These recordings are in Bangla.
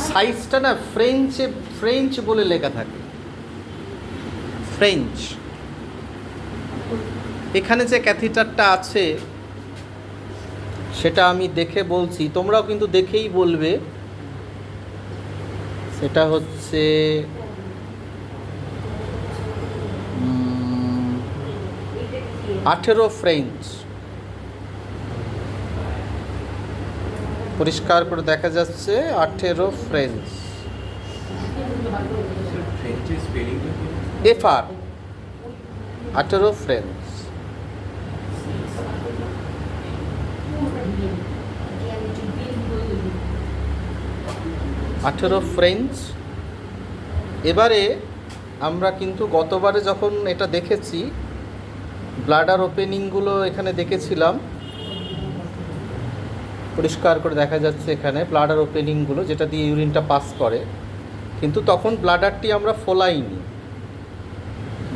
সাইজটা না ফ্রেঞ্চ বলে লেখা থাকে, ফ্রেঞ্চ। এখানে যে ক্যাথিটারটা আছে সেটা আমি দেখে বলছি, তোমরাও কিন্তু দেখেই বলবে। সেটা হচ্ছে 18 ফ্রেঞ্চ। পরিষ্কার করে দেখা যাচ্ছে 18 ফ্রেঞ্চ। FR 18 French. ফ্রেঞ্চ। এবারে আমরা কিন্তু গতবারে যখন এটা দেখেছি, ব্লাডার ওপেনিংগুলো এখানে দেখেছিলাম, পরিষ্কার করে দেখা যাচ্ছে এখানে ব্লাডার ওপেনিংগুলো যেটা দিয়ে ইউরিনটা পাস করে, কিন্তু তখন ব্লাডারটি আমরা ফোলাইনি।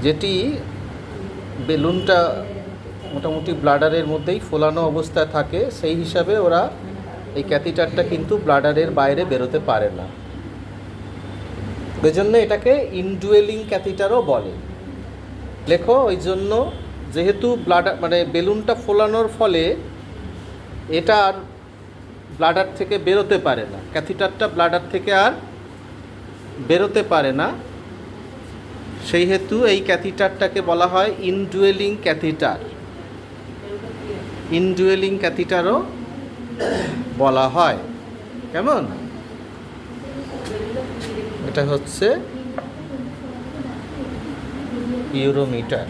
যেটি বেলুনটা মোটামুটি ব্লাডারের মধ্যেই ফোলানো অবস্থায় থাকে, সেই হিসাবে ওরা এই ক্যাথিটারটা কিন্তু ব্লাডারের বাইরে বেরোতে পারে না। ওই জন্য এটাকে ইনডুয়েলিং ক্যাথিটারও বলে। লেখো, ওই জন্য যেহেতু ব্লাডার মানে বেলুনটা ফোলানোর ফলে এটা আর ব্লাডার থেকে বেরোতে পারে না, ক্যাথিটারটা ব্লাডার থেকে আর বেরোতে পারে না, সেই হেতু এই ক্যাথিটারটাকে বলা হয় ইনডুয়েলিং ক্যাথিটার। ইনডুয়েলিং ক্যাথিটারও বলা হয়। কেমন? এটা হচ্ছে ইউরোমিটার।